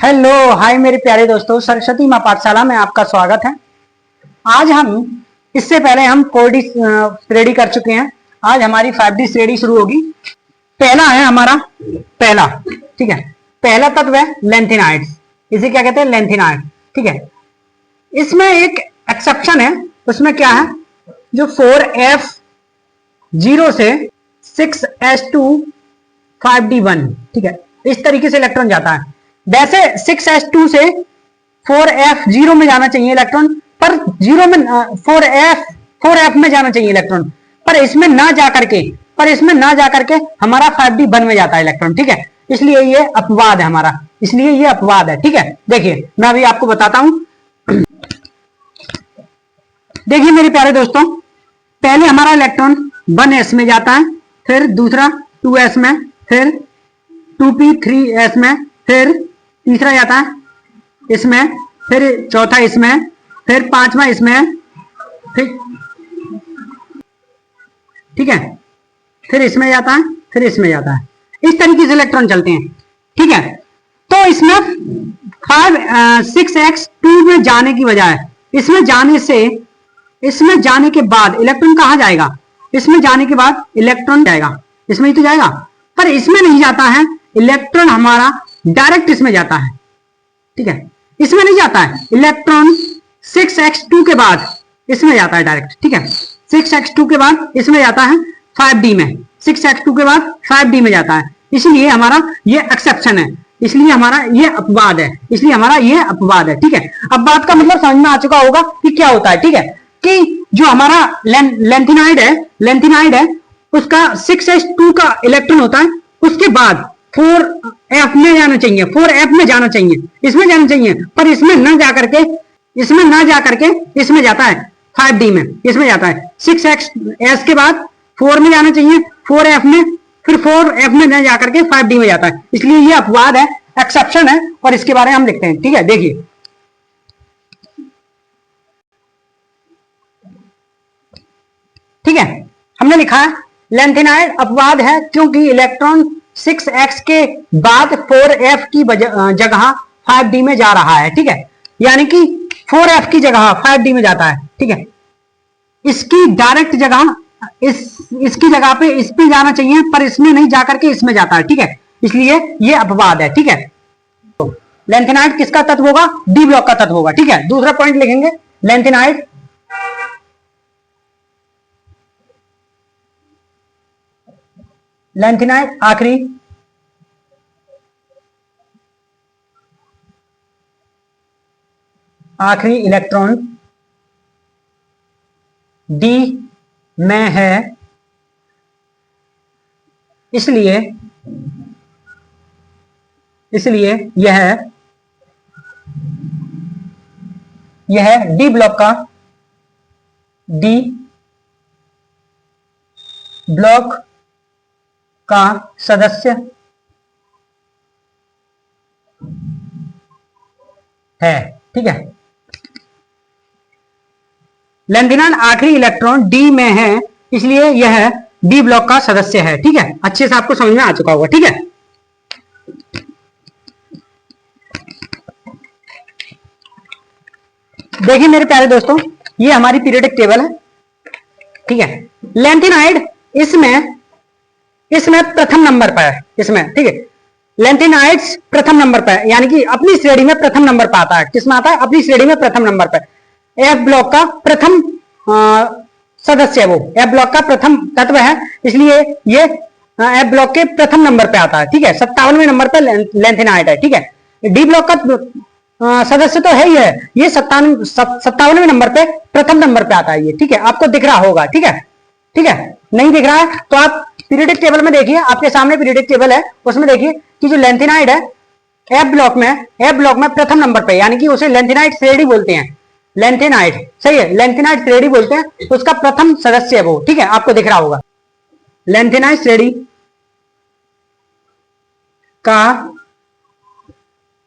Hello hi मेरे प्यारे दोस्तों, सरस्वती माँ पाठशाला में आपका स्वागत है। आज हम इससे पहले हम 4D श्रेणी कर चुके हैं। आज हमारी 5D श्रेणी शुरू होगी। पहला है हमारा पहला, ठीक है। पहला तत्व है लेंथेनाइड्स। इसे क्या कहते हैं? लेंथेनाइड, ठीक है। इसमें एक एक्सेप्शन है। उसमें क्या है? जो 4F0 से 6S2 5D1, ठीक है, इस तरीके से इलेक्ट्रॉन जाता है। वैसे 6S2 से 4F0 में जाना चाहिए इलेक्ट्रॉन, पर 0 में 4F में जाना चाहिए इलेक्ट्रॉन, पर इसमें ना जाकर के हमारा 5D1 में जाता है इलेक्ट्रॉन, ठीक है। इसलिए ये अपवाद है हमारा, इसलिए ये अपवाद है, ठीक है। देखिए मैं अभी आपको बताता हूं। देखिए मेरे प्यारे दोस्तों, पहले हमारा इलेक्ट्रॉन 1s में जाता है, फिर दूसरा 2s में, फिर 2p3s में, फिर तीसरा जाता है इसमें, फिर चौथा इसमें, फिर पांचवा इसमें, फिर ठीक है, फिर इसमें जाता है, फिर इसमें जाता है। इस तरीके से इलेक्ट्रॉन चलते हैं, ठीक है। तो इसमें 6x2 में जाने की बजाय इसमें जाने के बाद इलेक्ट्रॉन कहां जाएगा? इसमें जाने के बाद इलेक्ट्रॉन जाएगा, इसमें ही तो जाएगा, पर इसमें नहीं जाता है इलेक्ट्रॉन, हमारा डायरेक्ट इसमें जाता है, ठीक है। इसमें नहीं जाता है इलेक्ट्रॉन, 6x2 के बाद इसमें जाता है डायरेक्ट, ठीक है। 6x2 के बाद इसमें जाता है 5D में, 6x2 के बाद 5D में जाता है। इसलिए हमारा ये एक्सेप्शन है, इसलिए हमारा ये अपवाद है, इसलिए हमारा ये अपवाद है, ठीक है। अपवाद का मतलब समझ में आ चुका होगा कि क्या होता है, ठीक है। कि जो हमारा लेंथेनाइड है उसका 6s2 का इलेक्ट्रॉन होता है, उसके बाद 4F में जाना चाहिए, 4F में जाना चाहिए, इसमें जाना चाहिए, पर इसमें ना जाकर के इसमें जाता है 5D में, इसमें जाता है। 6s के बाद 4 में जाना चाहिए, 4F में, फिर 4F में ना जाकर के 5D में जाता है। इसलिए ये अपवाद है, एक्सेप्शन है, और इसके बारे में हम लिखते हैं, ठीक है। देखिए ठीक है, हमने लिखा है लेंथेनाइड अपवाद है क्योंकि इलेक्ट्रॉन 6x के बाद 4F की जगह 5D में जा रहा है, ठीक है। यानी कि 4F की जगह 5D में जाता है, ठीक है। इसकी डायरेक्ट जगह इसकी जगह पे इस पे जाना चाहिए, पर इसमें नहीं जाकर के इसमें जाता है, ठीक है। इसलिए ये अपवाद है, ठीक है। तो लेंथेनाइड किसका तत्व होगा? डी ब्लॉक का तत्व होगा, ठीक है। दूसरा पॉइंट लिखेंगे, लेंथेनाइड आखिरी इलेक्ट्रॉन डी में है, इसलिए यह डी ब्लॉक का सदस्य है, ठीक है। लेंथेनाइड आखिरी इलेक्ट्रॉन डी में है, इसलिए यह डी ब्लॉक का सदस्य है, ठीक है। अच्छे से आपको समझ में आ चुका होगा, ठीक है। देखिए मेरे प्यारे दोस्तों, ये हमारी पीरियोडिक टेबल है, ठीक है। लेंथेनाइड इसमें प्रथम नंबर पर है, इसमें, ठीक है। लेंथेनाइड्स प्रथम नंबर पर है, यानी कि अपनी श्रेणी में प्रथम नंबर पर आता है। किसमें आता है? अपनी श्रेणी में प्रथम नंबर पर। एफ ब्लॉक का प्रथम सदस्य है, वो एफ ब्लॉक का प्रथम तत्व है, इसलिए ये एफ ब्लॉक के प्रथम नंबर पे आता है, ठीक है। 57वें नंबर पे लेंथेनाइड है, ठीक है। डी ब्लॉक का सदस्य तो है ही है, ये 57वें नंबर पे प्रथम नंबर पे आता है ये, ठीक है। आपको दिख रहा होगा, ठीक है, ठीक है। नहीं दिख रहा है तो आप पीरियोडिक टेबल में देखिए, आपके सामने पीरियोडिक टेबल है, उसमें देखिए कि जो लेंथेनाइड है एफ ब्लॉक में प्रथम नंबर पे, यानी कि उसे लेंथेनाइड श्रेणी बोलते हैं। लेंथेनाइड, सही है, लेंथेनाइड श्रेणी बोलते हैं, उसका प्रथम सदस्य है वो, ठीक है। आपको दिख रहा होगा लेंथेनाइड श्रेणी का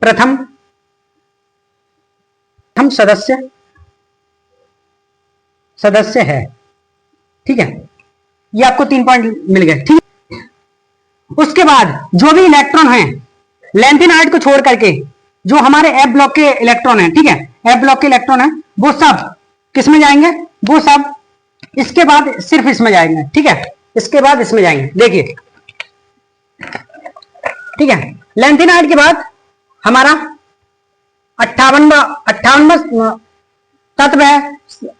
प्रथम सदस्य है, ठीक है। ये आपको 3 पॉइंट मिल गए, ठीक है। उसके बाद जो भी इलेक्ट्रॉन है लेंथेनाइड को छोड़ करके जो हमारे एफ ब्लॉक के इलेक्ट्रॉन है, ठीक है, एफ ब्लॉक के इलेक्ट्रॉन है, वो सब किस में जाएंगे, वो सब इसके बाद सिर्फ इसमें जाएंगे, ठीक है, इसके बाद इसमें जाएंगे। देखिए, ठीक है, लेंथेनाइड के बाद हमारा 58वां तत्व है,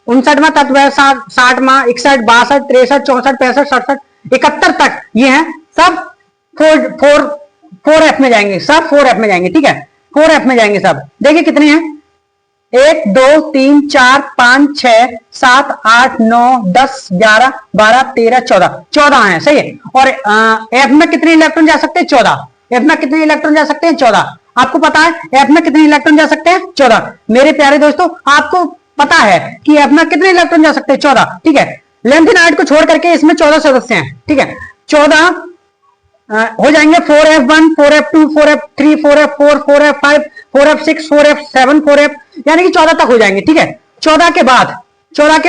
59वां तत्व है, 60वां, 61, 62, 63, 64, 65, 67, 71 तक ये हैं सब 4F में जाएंगे, सब 4F में जाएंगे, ठीक है, 4F में जाएंगे सब। देखिए कितने हैं, 1 2 3 4 5 6 7 8 9 10 11 12 13 14 14 है, सही है। और एफ में कितने इलेक्ट्रॉन जा सकते हैं, 14। एफ में कितने इलेक्ट्रॉन जा सकते हैं, 14। आपको पता है एफ में कितने इलेक्ट्रॉन जा सकते हैं, 14। मेरे प्यारे दोस्तों, आपको पता है कि एफ में कितने इलेक्ट्रॉन जा सकते हैं, 14, ठीक है। लेंथेनाइड को छोड़ करके इसमें 14 सदस्य हैं, ठीक है, 14 हो जाएंगे। 4F1, 4F2, 4F3, 4F4, 4F5, 4F6, 4F7, 4F, यानी कि 14 तक हो जाएंगे, ठीक है। 14 के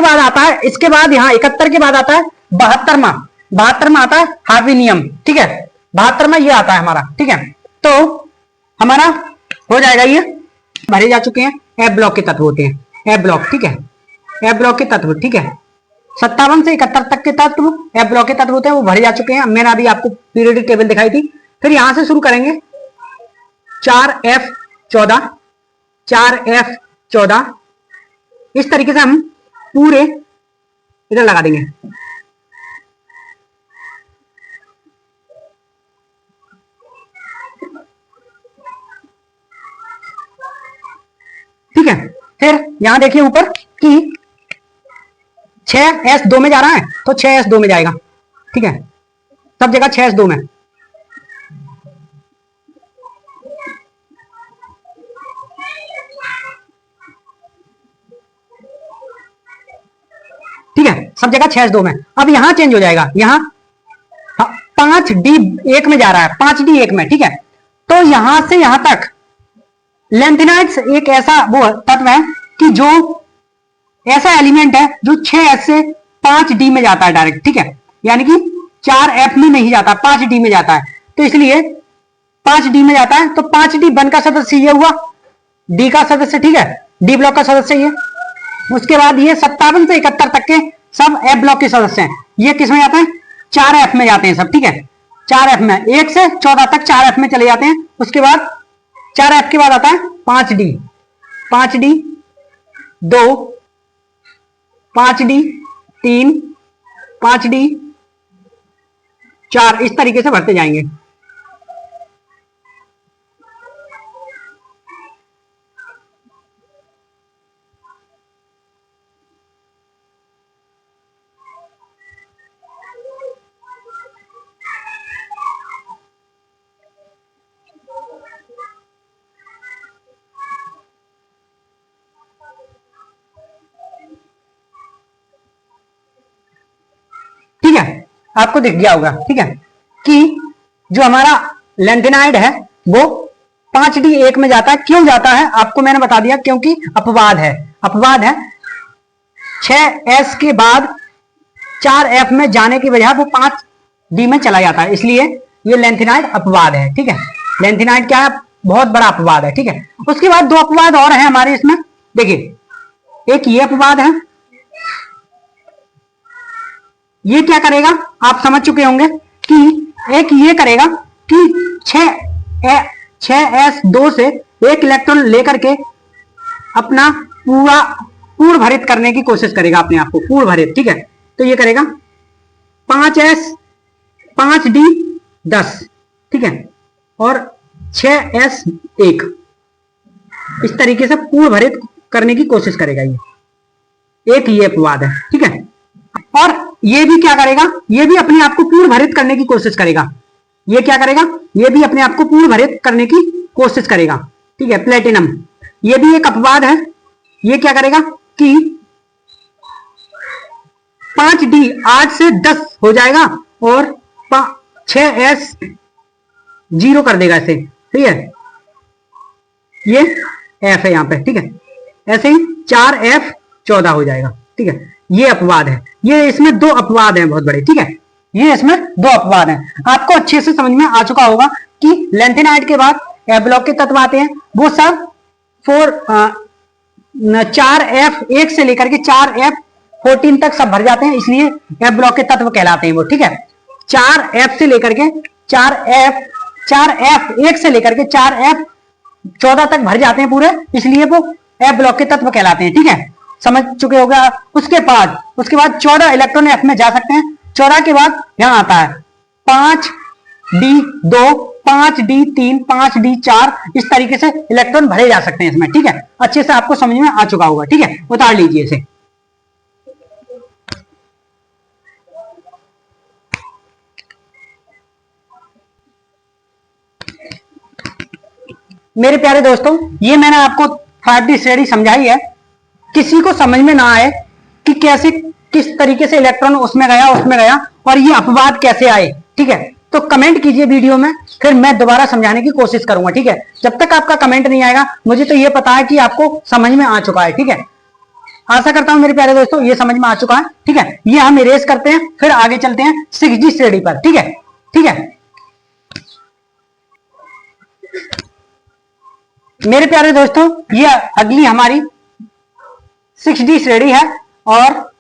बाद आता है, इसके बाद यहाँ 71 के बाद आता है 72वां आता है हार्विनियम, ठीक है, 72वां ये आता है हमारा, ठीक है। तो हमारा हो जाएगा, ये भरे जा चुके हैं, एफ ब्लॉक के तत्व होते हैं, एफ ब्लॉक, ठीक है, एफ ब्लॉक के तत्व, ठीक है। 57 से 71 तक के तत्व एफ ब्लॉक के तत्व होते हैं, वो भरे जा चुके हैं। मैंने अभी आपको पीरियोडिक टेबल दिखाई थी। फिर यहां से शुरू करेंगे, 4F14, 4F14, इस तरीके से हम पूरे इधर लगा देंगे, ठीक है। फिर यहां देखिए ऊपर कि 6S2 में जा रहा है, तो 6S2 में जाएगा, ठीक है, सब जगह 6S2 में। ठीक है, सब जगह 6S2 में। अब यहां चेंज हो जाएगा, यहां 5D1 में जा रहा है, 5D1 में, ठीक है। तो यहां से यहां तक लेंथेनाइड्स एक ऐसा वो तत्व है कि जो ऐसा एलिमेंट है जो 6S से 5D में जाता है डायरेक्ट, ठीक है, यानी कि 4F में नहीं जाता, 5D में जाता है। तो इसलिए 5D में जाता है, तो 5D1 का सदस्य ये हुआ, D का सदस्य, ठीक है, D ब्लॉक का सदस्य ये। उसके बाद ये 57 से 71 तक के सब F ब्लॉक के सदस्य हैं। ये किस में जाते हैं, 4F में जाते हैं सब, ठीक है, 4F में, 1 से 14 तक 4F में चले जाते हैं। उसके बाद 4F के बाद आता है 5D, 5D2, 5D3, 5D4, इस तरीके से भरते जाएंगे। ठीक है, आपको दिख गया होगा, ठीक है, कि जो हमारा लेंथेनाइड है वो 5D1 में जाता है। क्यों जाता है आपको मैंने बता दिया, क्योंकि अपवाद है, अपवाद है। 6S के बाद 4F में जाने की वजह वो 5D में चला जाता है, इसलिए ये लेंथेनाइड अपवाद है, ठीक है। लेंथेनाइड क्या है, बहुत बड़ा अपवाद है, ठीक है। उसके बाद 2 अपवाद और हैं हमारे इसमें, देखिए, एक ये अपवाद है, ये क्या करेगा आप समझ चुके होंगे कि एक ये करेगा कि 6S2 से एक इलेक्ट्रॉन लेकर के अपना पूर्ण भरित करने की कोशिश करेगा, अपने आप को पूर्ण भरित, ठीक है। तो ये करेगा 5S 5D10, ठीक है, और 6S1, इस तरीके से पूर्ण भरित करने की कोशिश करेगा। ये एक ये अपवाद है, ठीक है। और ये भी क्या करेगा, ये भी अपने आप को पूर्ण भरित करने की कोशिश करेगा। ये क्या करेगा, ये भी अपने आप को पूर्ण भरित करने की कोशिश करेगा, ठीक है। प्लेटिनम, ये भी एक अपवाद है। ये क्या करेगा कि 5D 8 से 10 हो जाएगा और 6S0 कर देगा इसे, ठीक है। ये F है यहाँ पे, ठीक है। ऐसे ही 4F14 हो जाएगा, ठीक है। ये अपवाद है, ये इसमें 2 अपवाद हैं बहुत बड़े, ठीक है। ये इसमें 2 अपवाद हैं। आपको अच्छे से समझ में आ चुका होगा कि लेंथेनाइड के बाद एफ ब्लॉक के तत्व आते हैं वो सब 4F1 से लेकर के 4F14 तक सब भर जाते हैं, इसलिए एफ ब्लॉक के तत्व कहलाते हैं वो। ठीक है, 4F से लेकर के 4F1 से लेकर के 4F14 तक भर जाते हैं पूरे, इसलिए वो एफ ब्लॉक के तत्व कहलाते हैं। ठीक है, समझ चुके होगा। उसके बाद 14 इलेक्ट्रॉन एफ में जा सकते हैं। 14 के बाद यहां आता है 5D2, 5D3, 5D4, इस तरीके से इलेक्ट्रॉन भरे जा सकते हैं इसमें। ठीक है, अच्छे से आपको समझ में आ चुका होगा। ठीक है, उतार लीजिए इसे। मेरे प्यारे दोस्तों, ये मैंने आपको 5D श्रेणी समझाई है। किसी को समझ में ना आए कि कैसे किस तरीके से इलेक्ट्रॉन उसमें गया और ये अपवाद कैसे आए, ठीक है, तो कमेंट कीजिए वीडियो में, फिर मैं दोबारा समझाने की कोशिश करूंगा। ठीक है, जब तक आपका कमेंट नहीं आएगा मुझे तो ये पता है कि आपको समझ में आ चुका है। ठीक है, आशा करता हूं मेरे प्यारे दोस्तों ये समझ में आ चुका है। ठीक है, ये हम इरेज करते हैं, फिर आगे चलते हैं 6D श्रेणी पर। ठीक है, ठीक है मेरे प्यारे दोस्तों, ये अगली हमारी 6D श्रेणी है और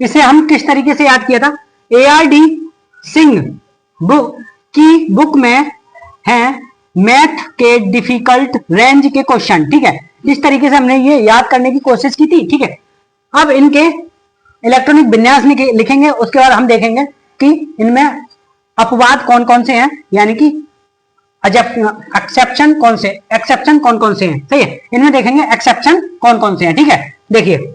इसे हम किस तरीके से याद किया था, ARD सिंह की बुक में है मैथ के डिफिकल्ट रेंज के क्वेश्चन। ठीक है, इस तरीके से हमने ये याद करने की कोशिश की थी। ठीक है, अब इनके इलेक्ट्रॉनिक विन्यास लिखेंगे, उसके बाद हम देखेंगे कि इनमें अपवाद कौन कौन से हैं, यानी कि एक्सेप्शन कौन कौन से हैं। सही है, इनमें देखेंगे एक्सेप्शन कौन कौन से हैं। ठीक है, देखिए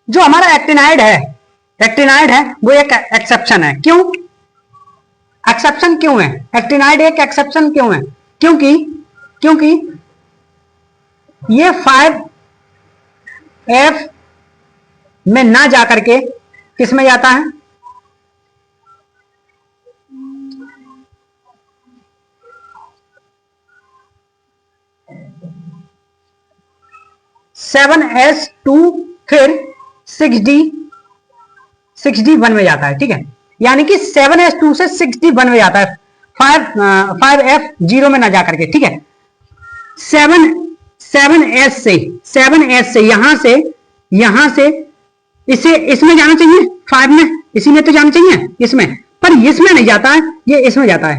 जो हमारा एक्टिनाइड है वो एक एक्सेप्शन है। क्यों एक्सेप्शन क्यों है? एक्टिनाइड एक एक्सेप्शन क्यों है? क्योंकि ये 5F में ना जाकर के किस में जाता है, 7S2 फिर 6D1 में जाता है। ठीक है, यानी कि 7S2 से 6D1 में जाता है, 5F0 में ना जाकर के। ठीक है, 7S से यहां से इसे इसमें जाना चाहिए, 5 में, इसी में तो जाना चाहिए इसमें, पर इसमें नहीं जाता है, ये इसमें जाता है।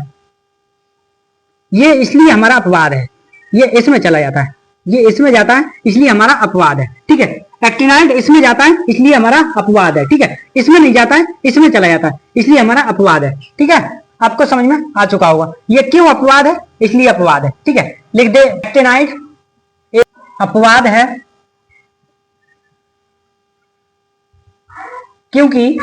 ये इसलिए हमारा अपवाद है, ये इसमें चला जाता है, ये इसमें जाता है, इसलिए हमारा अपवाद है। ठीक है, एक्टिनाइड इसमें जाता है इसलिए हमारा अपवाद है। ठीक है, इसमें नहीं जाता है, इसमें चला जाता है, इसलिए हमारा अपवाद है। ठीक है, आपको समझ में आ चुका होगा ये क्यों अपवाद है, इसलिए अपवाद है। ठीक है, लिख दे एक्टिनाइड एक अपवाद है क्योंकि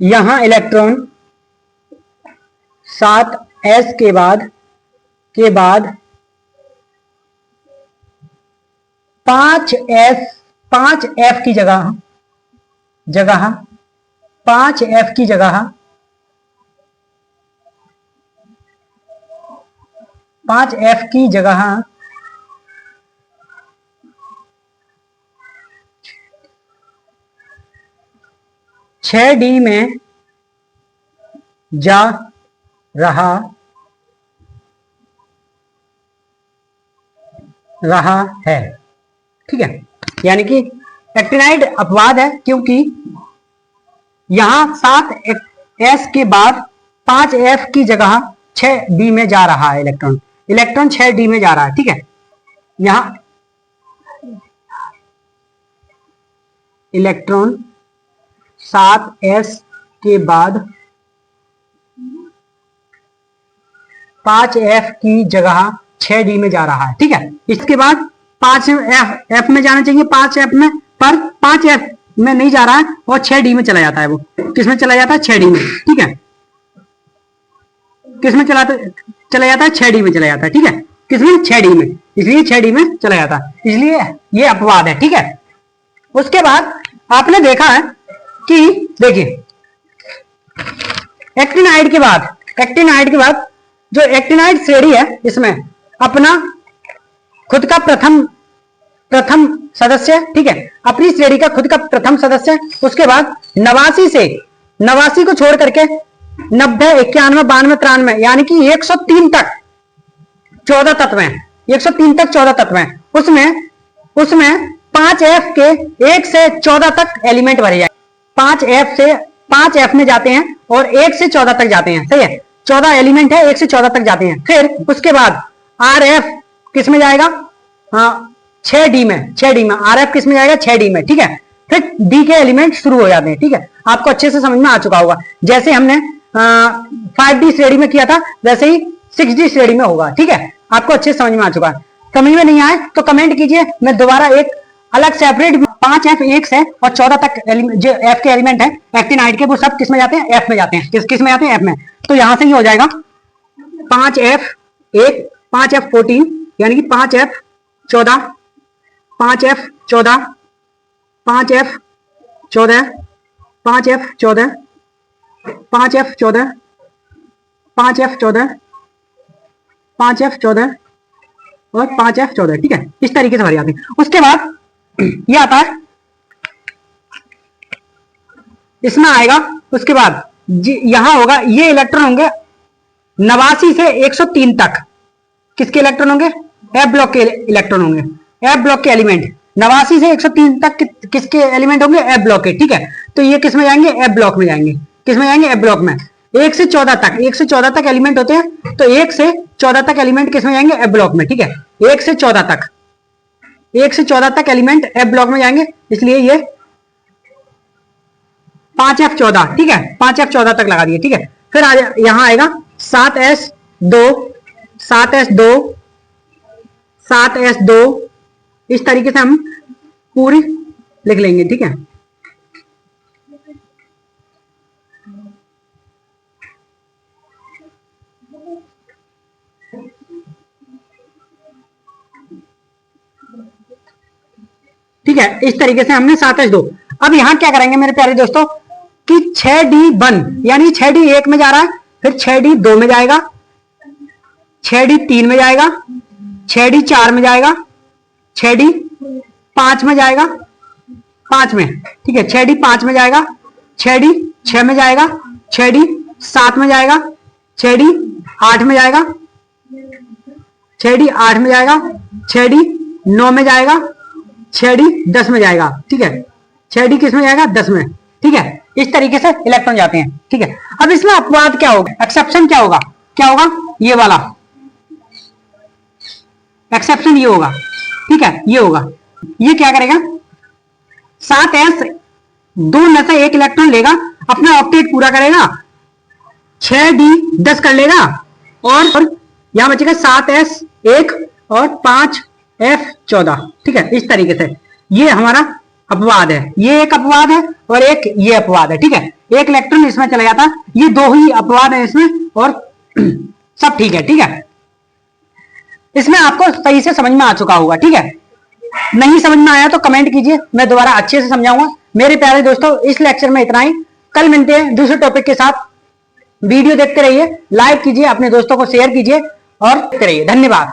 यहां इलेक्ट्रॉन 7S के बाद 5F की जगह 5F की जगह 5F की जगह 6D में जा रहा है। ठीक है, यानी कि एक्टिनाइड अपवाद है क्योंकि यहां 7S के बाद 5F की जगह 6D में जा रहा है इलेक्ट्रॉन 6D में जा रहा है। ठीक है, यहां इलेक्ट्रॉन 7S के बाद 5F की जगह 6D में जा रहा है। ठीक है, इसके बाद 5F में जाना चाहिए, 5F में, पर 5F में नहीं जा रहा है और 6D में चला जाता है। वो किसमें चला जाता है? 6D में। ठीक है, किसमें चला जाता है? 6D में चला जाता है। ठीक है, किसमें? 6D में, इसलिए 6D में चला जाता है, इसलिए ये अपवाद है। ठीक है, उसके बाद आपने देखा है कि देखिए एक्टिनाइड के बाद जो एक्टिनाइड श्रेणी है इसमें अपना खुद का प्रथम सदस्य, ठीक है, अपनी श्रेणी का खुद का प्रथम सदस्य, उसके बाद 89 89 को छोड़ करके 90, 91, 92, 93 यानी कि 103 तक 14 तत्व हैं, 103 तक 14 तत्व हैं। उसमें 5F के 1 से 14 तक एलिमेंट भरे जाए। 5F में जाते हैं और 1 से 14 तक जाते हैं, सही है। 14 एलिमेंट है, 1 से 14 तक जाते हैं। फिर उसके बाद RF किस में जाएगा? हाँ, 6D में RF किस में जाएगा? 6D में, ठीक है। फिर D के एलिमेंट शुरू हो जाते हैं, ठीक है। आपको अच्छे से समझ में आ चुका होगा। जैसे हमने 5D श्रेणी में किया था वैसे ही 6D श्रेणी में होगा, ठीक है। आपको अच्छे से समझ में आ चुका है। समझ में नहीं आए तो कमेंट कीजिए, मैं दोबारा एक अलग सेपरेट 5F 1 से और 14 तक जो F के एलिमेंट है एक्टिनाइड के, वो सब किस में जाते हैं? F में जाते हैं। किस में जाते हैं? F में। तो यहां से ही हो जाएगा 5F1, 5F14 यानी कि 5F14, 5F14, 5F14, 5F14, 5F14, 5F14, 5F14 और 5F14, ठीक है। इस तरीके से भरी जाती है। उसके बाद ये आता है, इसमें आएगा। उसके बाद यहां होगा, ये इलेक्ट्रॉन होंगे 89 से 103 तक। किसके इलेक्ट्रॉन होंगे? F ब्लॉक के इलेक्ट्रॉन होंगे। F ब्लॉक के एलिमेंट 89 से 103 तक किसके एलिमेंट होंगे? F ब्लॉक के, ठीक है। तो ये किस में जाएंगे? F ब्लॉक में जाएंगे। किस में जाएंगे? F ब्लॉक में। 1 से 14 तक, 1 से 14 तक एलिमेंट होते हैं, तो 1 से 14 तक एलिमेंट किस में जाएंगे? F ब्लॉक में, ठीक है। 1 से 14 तक, 1 से 14 तक एलिमेंट F ब्लॉक में जाएंगे, इसलिए ये 5F14, ठीक है। 5F14 तक लगा दिए, ठीक है। फिर यहां आएगा 7S2, 7S2, 7S2। इस तरीके से हम पूरी लिख लेंगे, ठीक है। ठीक है, इस तरीके से हमने 7H2। अब यहां क्या करेंगे मेरे प्यारे दोस्तों कि 6D1 यानी 6D 1 में जा रहा है, फिर 6D 2 में जाएगा, 6D 3 में जाएगा, 6D 4 में जाएगा, 6D 5 में जाएगा, 5 में, ठीक है। 6D 5 में जाएगा, 6D 6 में जाएगा, 6D 7 में जाएगा, 6D 8 में जाएगा, 6D 8 में जाएगा, 6D 9 में जाएगा, 6D 10 में जाएगा, ठीक है। 6D किस में जाएगा? 10 में, ठीक है। इस तरीके से इलेक्ट्रॉन जाते हैं, ठीक है। अब इसमें अपवाद क्या होगा? एक्सेप्शन क्या होगा? क्या होगा? ये वाला एक्सेप्शन ये होगा, ठीक है। ये होगा, ये क्या करेगा? 7S2 में से एक इलेक्ट्रॉन लेगा, अपना ऑक्टेट पूरा करेगा, 6D 10 कर लेगा और यहां बचेगा 7S1 और 5F14, ठीक है। इस तरीके से ये हमारा अपवाद है। ये एक अपवाद है और एक ये अपवाद है, ठीक है। एक इलेक्ट्रॉन इसमें चला जाता, ये दो ही अपवाद है इसमें और सब ठीक है, ठीक है। इसमें आपको सही से समझ में आ चुका होगा, ठीक है। नहीं समझ में आया तो कमेंट कीजिए, मैं दोबारा अच्छे से समझाऊंगा। मेरे प्यारे दोस्तों, इस लेक्चर में इतना ही। कल मिलते हैं दूसरे टॉपिक के साथ। वीडियो देखते रहिए, लाइक कीजिए, अपने दोस्तों को शेयर कीजिए और देखते रहिए। धन्यवाद।